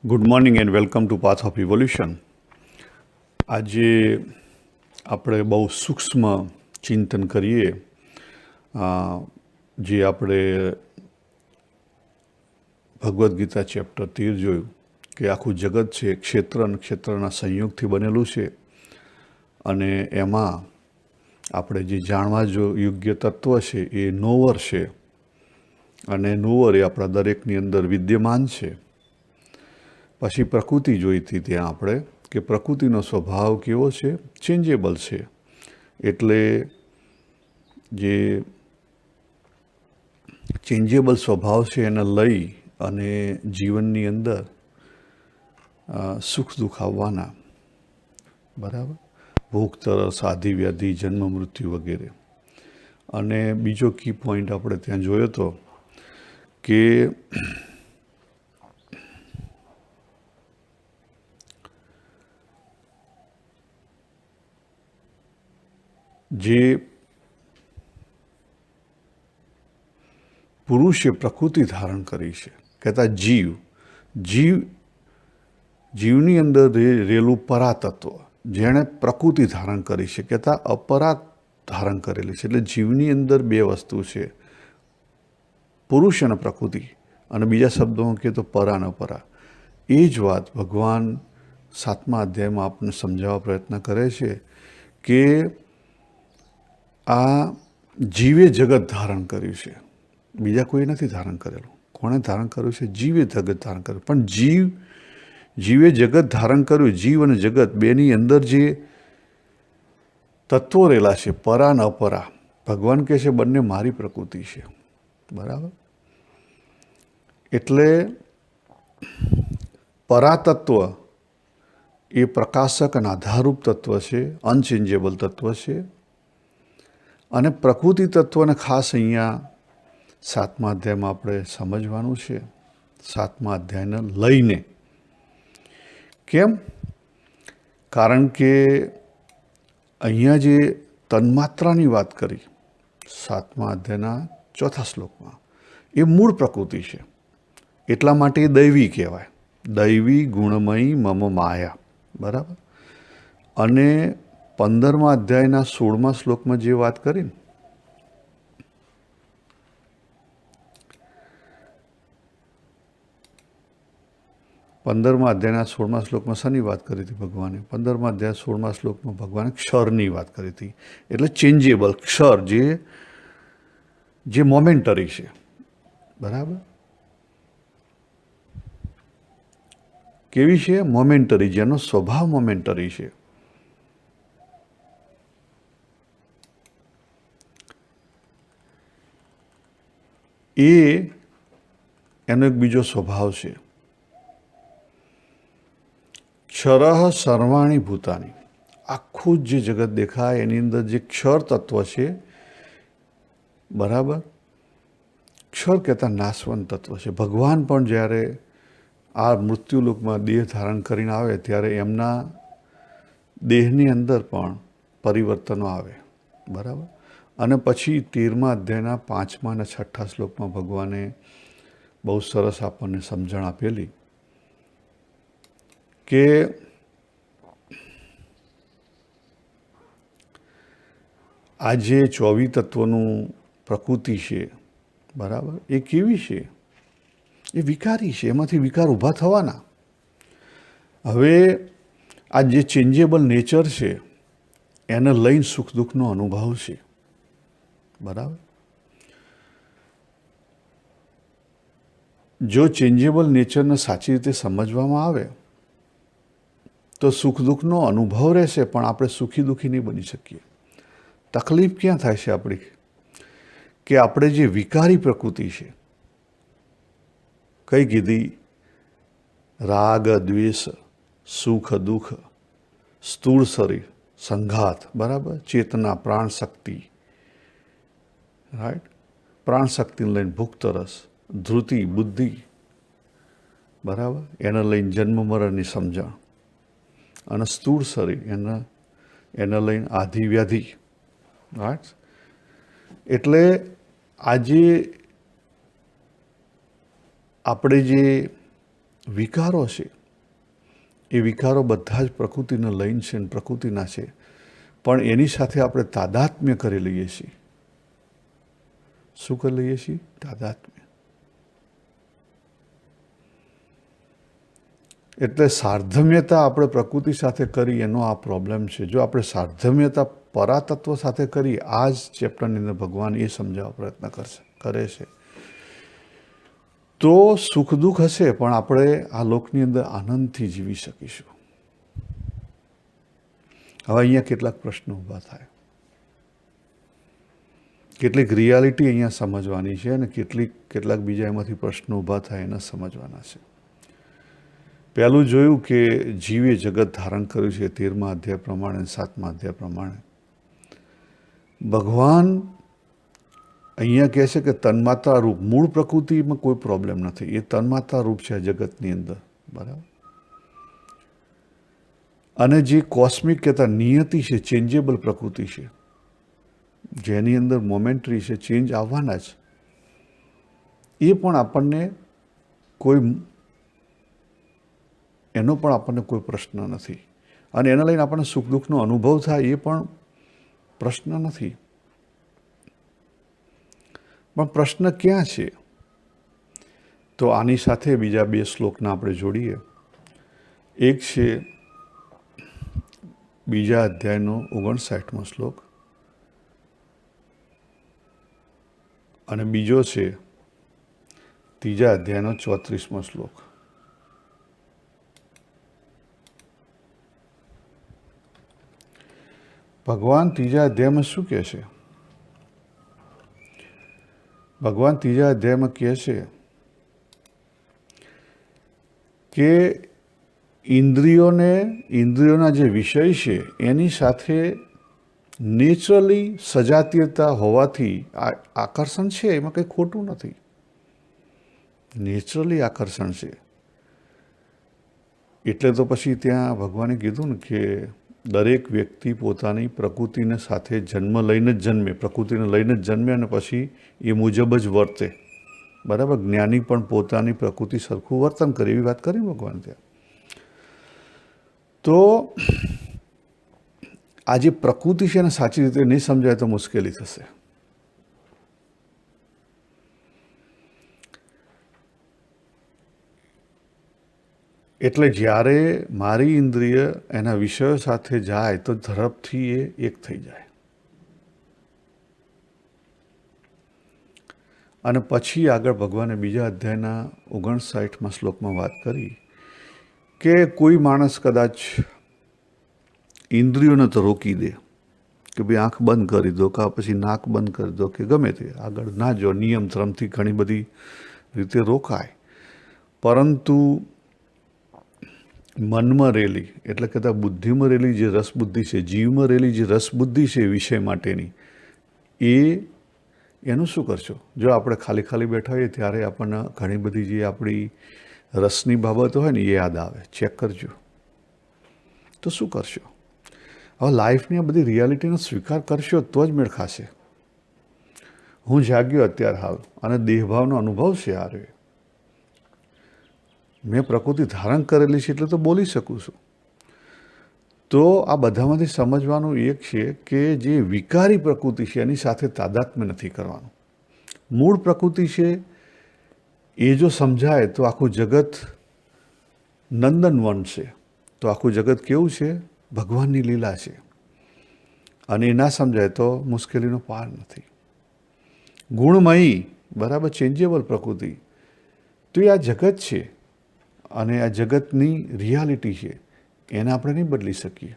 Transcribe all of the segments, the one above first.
Good morning and welcome to path of evolution. આજે આપણે બહુ સૂક્ષ્મ ચિંતન કરીએ. જે આપણે ભગવદ્ ગીતા ચેપ્ટર 13 જોયું કે આખું જગત છે ક્ષેત્ર અને ક્ષેત્રના સંયોગથી બનેલું છે, અને એમાં આપણે જે જાણવા યોગ્ય તત્વ છે એ નોવર છે, અને નોવર એ આપણા દરેકની અંદર વિદ્યમાન છે. પછી પ્રકૃતિ જોઈ હતી ત્યાં આપણે કે પ્રકૃતિનો સ્વભાવ કેવો છે, ચેન્જેબલ છે. એટલે જે ચેન્જેબલ સ્વભાવ છે એને લઈ અને જીવનની અંદર સુખ દુઃખ આવવાના, બરાબર, ભૂખ તરસ આદિ વ્યાધિ જન્મ મૃત્યુ વગેરે. અને બીજો કી પોઈન્ટ આપણે ત્યાં જોયો હતો કે જે પુરુષે પ્રકૃતિ ધારણ કરી છે, કહેતા જીવની અંદર રહેલું પરાતત્વ જેણે પ્રકૃતિ ધારણ કરી છે, કહેતા અપરા ધારણ કરેલી છે. એટલે જીવની અંદર બે વસ્તુ છે, પુરુષ અને પ્રકૃતિ, અને બીજા શબ્દોમાં કહે તો પરા અને અપરા. એ જ વાત ભગવાન 7મા અધ્યાયમાં આપણને સમજાવવા પ્રયત્ન કરે છે કે આ જીવે જગત ધારણ કર્યું છે, બીજા કોઈ નથી ધારણ કરેલું. કોણે ધારણ કર્યું છે? જીવે જગત ધારણ કર્યું. પણ જીવે જગત ધારણ કર્યું. જીવ અને જગત બેની અંદર જે તત્વો રહેલા છે, પરા અને અપરા, ભગવાન કહે છે બંને મારી પ્રકૃતિ છે, બરાબર. એટલે પરાતત્વ એ પ્રકાશક અને આધારરૂપ તત્વ છે, અનચેન્જેબલ તત્વ છે. અને પ્રકૃતિ તત્વને ખાસ અહીંયા 7મા અધ્યાયમાં આપણે સમજવાનું છે. 7મા અધ્યાયને લઈને. કેમ? કારણ કે અહીંયા જે તન્માત્રાની વાત કરી 7મા અધ્યાયના 4થા શ્લોકમાં, એ મૂળ પ્રકૃતિ છે. એટલા માટે એ દૈવી કહેવાય. દૈવી ગુણમયી મમ માયા, બરાબર. અને 15મા અધ્યાયના 16મા શ્લોકમાં જે વાત કરી ને, પંદરમા અધ્યાયના 16મા શ્લોકમાં શાની વાત કરી હતી ભગવાને? 15મા અધ્યાય 16મા શ્લોકમાં ભગવાને ક્ષરની વાત કરી હતી. એટલે ચેન્જેબલ ક્ષર, જે મોમેન્ટરી છે, બરાબર. કેવી છે? મોમેન્ટરી, જેનો સ્વભાવ મોમેન્ટરી છે. એનો એક બીજો સ્વભાવ છે, ક્ષરઃ સર્વાણી ભૂતાની. આખું જે જગત દેખાય એની અંદર જે ક્ષર તત્વ છે, બરાબર. ક્ષર કહેતા નાશવંત તત્વ છે. ભગવાન પણ જ્યારે આ મૃત્યુલોકમાં દેહ ધારણ કરીને આવે ત્યારે એમના દેહની અંદર પણ પરિવર્તનો આવે, બરાબર. અને પછી 13મા અધ્યાયના 5મા અને 6ઠ્ઠા શ્લોકમાં ભગવાને બહુ સરસ આપણને સમજણ આપેલી કે આ જે 24 તત્વનું પ્રકૃતિ છે, બરાબર, એ કેવી છે? એ વિકારી છે. એમાંથી વિકાર ઊભા થવાના. હવે આ જે ચેન્જેબલ નેચર છે એને લઈને સુખ દુઃખનો અનુભવ છે, બરાબર. જો ચેન્જેબલ નેચરને સાચી રીતે સમજવામાં આવે તો સુખ દુઃખનો અનુભવ રહેશે, પણ આપણે સુખી દુઃખી નહીં બની શકીએ. તકલીફ ક્યાં થાય છે આપણી? કે આપણે જે વિકારી પ્રકૃતિ છે, કઈ કીધી? રાગ દ્વેષ, સુખ દુઃખ, સ્થૂળ શરીર, સંઘાત, બરાબર, ચેતના, પ્રાણ શક્તિ, રાઈટ. પ્રાણ શક્તિને લઈને ભૂખ તરસ, ધૃતિ, બુદ્ધિ, બરાબર, એને લઈને જન્મ મરણની સમજણ, અને સ્થૂળ શરીર એને લઈને આધિ વ્યાધિ, રાઈટ. એટલે આજે આપણે જે વિકારો છે એ વિકારો બધા જ પ્રકૃતિને લઈને છે ને પ્રકૃતિના છે, પણ એની સાથે આપણે તાદાત્મ્ય કરી લઈએ છીએ. શું કરી લઈએ છીએ? તાદાત્મ્ય. એટલે સાર્ધમ્યતા આપણે પ્રકૃતિ સાથે કરી એનો આ પ્રોબ્લેમ છે. જો આપણે સાર્ધમ્યતા પરાતત્વ સાથે કરી, આ જ ચેપ્ટરની અંદર ભગવાન એ સમજાવવા પ્રયત્ન કરે છે. તો સુખ દુઃખ હશે, પણ આપણે આ લોકની અંદર આનંદથી જીવી શકીશું. હવે અહીંયા કેટલાક પ્રશ્નો ઊભા થાય, કેટલીક રિયાલિટી અહીંયા સમજવાની છે અને કેટલાક બીજા એમાંથી પ્રશ્નો ઊભા થાય એના સમજવાના છે. પહેલું જોયું કે જીવે જગત ધારણ કર્યું છે 13મા અધ્યાય પ્રમાણે, 7મા અધ્યાય પ્રમાણે. ભગવાન અહીંયા કહે છે કે તન્માત્રા રૂપ, મૂળ પ્રકૃતિમાં કોઈ પ્રોબ્લેમ નથી, એ તન્માત્રા રૂપ છે જગતની અંદર, બરાબર. અને જે કોસ્મિક કહેતા નિયતિ છે, ચેન્જેબલ પ્રકૃતિ છે, જેની અંદર મોમેન્ટરી છે, ચેન્જ આવવાના જ, એ પણ આપણને એનો પણ આપણને કોઈ પ્રશ્ન નથી. અને એના લઈને આપણને સુખ દુઃખનો અનુભવ થાય એ પણ પ્રશ્ન નથી. પણ પ્રશ્ન ક્યાં છે? તો આની સાથે બીજા 2 શ્લોકના આપણે જોડીએ. એક છે 2જા અધ્યાયનો 59મો શ્લોક અને બીજો છે 3જા અધ્યાયનો 34મો શ્લોક. ભગવાન 3જા અધ્યાયમાં શું કહે છે? ભગવાન 3જા અધ્યાયમાં કહે છે કે ઇન્દ્રિયોના જે વિષય છે એની સાથે નેચરલી સજાતીયતા હોવાથી આકર્ષણ છે, એમાં કંઈ ખોટું નથી. નેચરલી આકર્ષણ છે. એટલે તો પછી ત્યાં ભગવાને કીધું ને કે દરેક વ્યક્તિ પોતાની પ્રકૃતિને સાથે જન્મ લઈને જ જન્મે, પ્રકૃતિને લઈને જ જન્મે અને પછી એ મુજબ જ વર્તે, બરાબર. જ્ઞાની પણ પોતાની પ્રકૃતિ સરખું વર્તન કરે, એવી વાત કરી ભગવાન ત્યાં. તો આ જે પ્રકૃતિ છે એને સાચી રીતે નહીં સમજાય તો મુશ્કેલી થશે. એટલે જ્યારે મારી ઇન્દ્રિય એના વિષયો સાથે જાય તો ઝડપથી એ એક થઈ જાય. અને પછી આગળ ભગવાને 2જા અધ્યાયના 59મા શ્લોકમાં વાત કરી કે કોઈ માણસ કદાચ ઇન્દ્રિયોને તો રોકી દે કે ભાઈ આંખ બંધ કરી દો, કે પછી નાક બંધ કરી દો, કે ગમે તે આગળ ના જો, નિયમ ધર્મથી ઘણી બધી રીતે રોકાય, પરંતુ મનમાં રહેલી, એટલે કહેતા બુદ્ધિમાં રહેલી જે રસબુદ્ધિ છે, જીવમાં રહેલી જે રસબુદ્ધિ છે વિષય માટેની, એનું શું કરશો? જો આપણે ખાલી બેઠા હોઈએ ત્યારે આપણને ઘણી બધી જે આપણી રસની બાબતો હોય ને એ યાદ આવે, ચેક કરજો. તો શું કરશો? હવે લાઈફની આ બધી રિયાલિટીનો સ્વીકાર કરશો તો જ મેળ ખાશે. હું જાગ્યો અત્યારે હાલ અને દેહભાવનો અનુભવ છે. આ મેં પ્રકૃતિ ધારણ કરેલી છે એટલે તો બોલી શકું છું. તો આ બધામાંથી સમજવાનું એક છે કે જે વિકારી પ્રકૃતિ છે એની સાથે તાદાત્મ્ય નથી કરવાનું. મૂળ પ્રકૃતિ છે એ જો સમજાય તો આખું જગત નંદનવન છે. તો આખું જગત કેવું છે? ભગવાનની લીલા છે. અને એ ના સમજાય તો મુશ્કેલીનો પાર નથી. ગુણમયી, બરાબર, ચેન્જેબલ પ્રકૃતિ, તો એ આ જગત છે અને આ જગતની રિયાલિટી છે, એને આપણે નહીં બદલી શકીએ.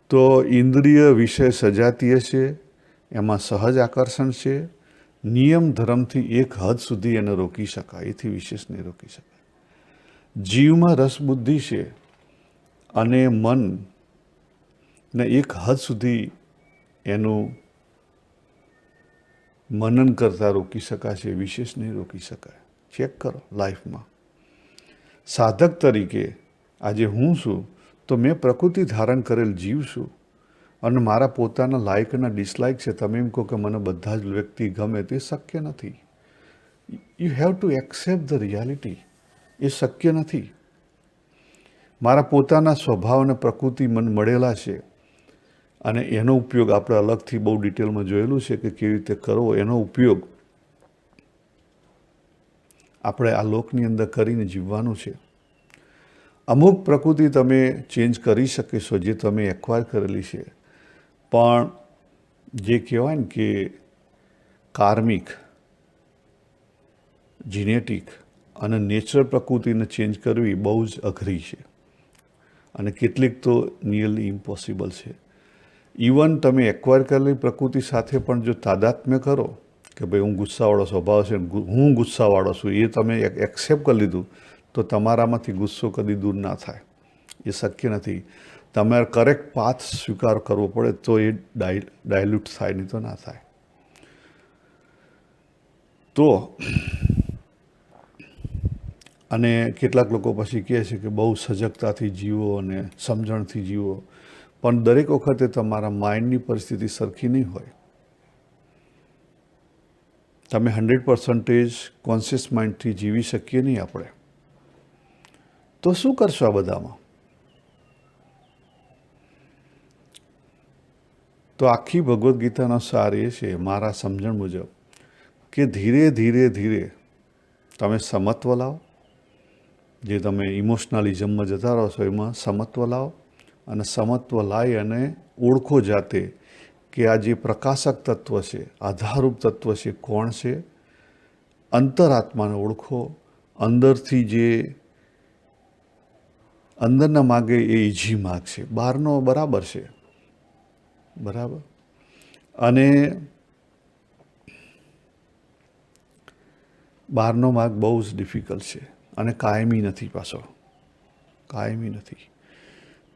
તો ઇન્દ્રિય વિષય સજાતીય છે, એમાં સહજ આકર્ષણ છે, નિયમ ધર્મથી એક હદ સુધી એને રોકી શકાય, એથી વિશેષ નહીં રોકી શકાય. જીવમાં રસબુદ્ધિ છે અને મનને એક હદ સુધી એનું મનન કરતાં રોકી શકાશે, વિશેષ નહીં રોકી શકાય. ચેક કરો લાઈફમાં. સાધક તરીકે આજે હું છું તો મેં પ્રકૃતિ ધારણ કરેલ જીવ છું અને મારા પોતાના લાયક અને ડિસલાયક છે. તમે એમ કહો કે મને બધા જ વ્યક્તિ ગમે, તે શક્ય નથી. You have to accept the reality. એ શક્ય નથી. મારા પોતાના સ્વભાવ અને પ્રકૃતિ મને મળેલા છે અને એનો ઉપયોગ આપણે અલગથી બહુ ડિટેલમાં જોયેલું છે કે કેવી રીતે કરવો. એનો ઉપયોગ આપણે આ લોકની અંદર કરીને જીવવાનું છે. અમુક પ્રકૃતિ તમે ચેન્જ કરી શકીશો જે તમે એક્વાયર કરેલી છે, પણ જે કહેવાય ને કે કાર્મિક, જીનેટિક અને નેચરલ પ્રકૃતિને ચેન્જ કરવી બહુ જ અઘરી છે અને કેટલીક તો નિયરલી ઇમ્પોસિબલ છે. ઇવન તમે એક્વાયર કરેલી પ્રકૃતિ સાથે પણ જો તાદાત્મ્ય કરો કે ભાઈ હું ગુસ્સાવાળો સ્વભાવ છે, હું ગુસ્સાવાળો છું, એ તમે એક્સેપ્ટ કરી લીધું તો તમારામાંથી ગુસ્સો કદી દૂર ના થાય. એ શક્ય નથી. તમારે કરેક્ટ પાથ સ્વીકાર કરવો પડે તો એ ડાયલ્યુટ થાય, નહીં તો ના થાય. તો અને કેટલાક લોકો પછી કહે છે કે બહુ સજગતાથી જીવો અને સમજણથી જીવો, પણ દરેક વખતે તમારા માઇન્ડની પરિસ્થિતિ સરખી નહીં હોય. તમે 100% કોન્શિયસ માઇન્ડથી જીવી શકીએ નહીં આપણે. તો શું કરશો આ બધામાં? તો આખી ભગવદ્ ગીતાનો સાર એ છે મારા સમજણ મુજબ કે ધીરે ધીરે ધીરે તમે સમત્વ લાવો. જે તમે ઇમોશનલિઝમમાં જતા રહો છો એમાં સમત્વ લાવો અને સમત્વ લાવી અને ઓળખો જાતે કે આ જે પ્રકાશક તત્વ છે, આધારરૂપ તત્વ છે, કોણ છે. અંતરાત્માને ઓળખો. અંદરથી જે અંદરના માગે એ ઈજી માર્ગ છે, બહારનો બરાબર છે, બરાબર. અને બહારનો માર્ગ બહુ જ ડિફિકલ્ટ છે અને કાયમી નથી, પાછો કાયમી નથી.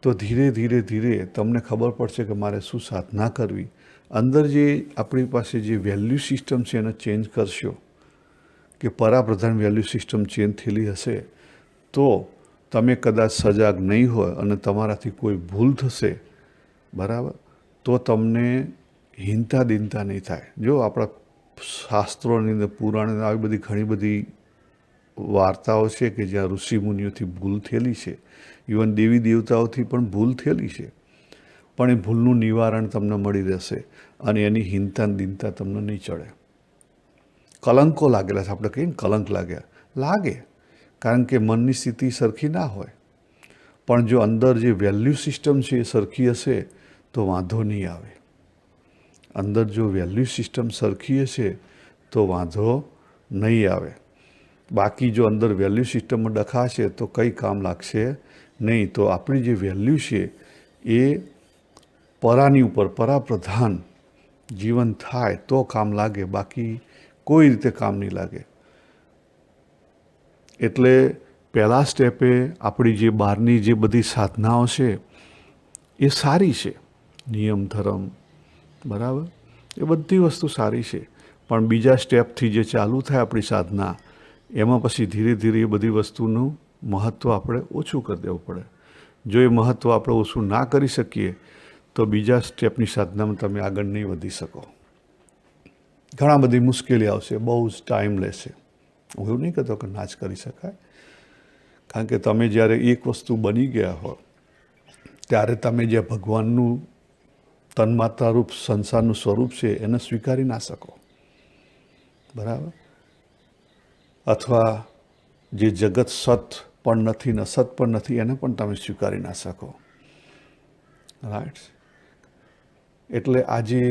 તો ધીરે ધીરે ધીરે તમને ખબર પડશે કે મારે શું સાધના કરવી. અંદર જે આપણી પાસે જે વેલ્યુ સિસ્ટમ છે એને ચેન્જ કરશો કે પરાપ્રધાન વેલ્યુ સિસ્ટમ ચેન્જ થયેલી હશે તો તમે કદાચ સજાગ નહીં હોય અને તમારાથી કોઈ ભૂલ થશે, બરાબર, તો તમને હિંતા દિનતા નહીં થાય. જો આપણા શાસ્ત્રોની અંદર પુરાણની આવી બધી ઘણી બધી વાર્તાઓ છે કે જ્યાં ઋષિમુનિઓથી ભૂલ થયેલી છે, ઇવન દેવી દેવતાઓથી પણ ભૂલ થયેલી છે, પણ એ ભૂલનું નિવારણ તમને મળી રહેશે અને એની હિંતા દિનતા તમને નહીં ચડે. કલંકો લાગેલા છે, આપણે કહીએ ને કલંક લાગે કારણ કે મનની સ્થિતિ સરખી ના હોય. પણ જો અંદર જે વેલ્યુ સિસ્ટમ છે એ સરખી હશે તો વાંધો નહીં આવે. અંદર જો વેલ્યુ સિસ્ટમ સરખી હશે તો વાંધો નહીં આવે. બાકી જો અંદર વેલ્યુ સિસ્ટમમાં ડખાશે તો કંઈ કામ લાગશે નહીં. તો આપણી જે વેલ્યુ છે એ પરાની ઉપર પરાપ્રધાન જીવન થાય તો કામ લાગે, બાકી કોઈ રીતે કામ નહીં લાગે. એટલે પહેલા સ્ટેપે આપણી જે બહારની જે બધી સાધનાઓ છે એ સારી છે, નિયમ ધર્મ, બરાબર, એ બધી વસ્તુ સારી છે. પણ બીજા સ્ટેપથી જે ચાલુ થાય આપણી સાધના, એમાં પછી ધીરે ધીરે એ બધી વસ્તુનું મહત્ત્વ આપણે ઓછું કરી દેવું પડે. જો એ મહત્ત્વ આપણે ઓછું ના કરી શકીએ તો બીજા સ્ટેપની સાધનામાં તમે આગળ નહીં વધી શકો. ઘણા બધી મુશ્કેલી આવશે, બહુ જ ટાઈમ લેશે. હું એવું નહીં કહેતો કે ના જ કરી શકાય, કારણ કે તમે જ્યારે એક વસ્તુ બની ગયા હો ત્યારે તમે જે ભગવાનનું તન્માત્રારૂપ સંસારનું સ્વરૂપ છે એને સ્વીકારી ના શકો, બરાબર. અથવા જે જગત સત પણ નથી ને અસત પણ નથી એને પણ તમે સ્વીકારી ના શકો, રાઈટ. એટલે આજે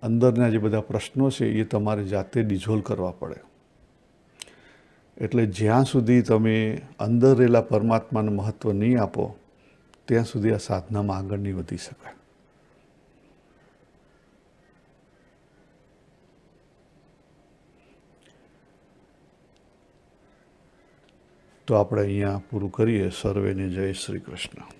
અંદરના જે બધા પ્રશ્નો છે એ તમારે જાતે ડિઝોલ્વ કરવા પડે. એટલે જ્યાં સુધી તમે અંદર રહેલા પરમાત્માને મહત્ત્વ નહીં આપો ત્યાં સુધી આ સાધનામાં આગળ નહીં વધી શકાય. તો આપણે અહીંયા પૂરું કરીએ. સર્વેને જય શ્રી કૃષ્ણ.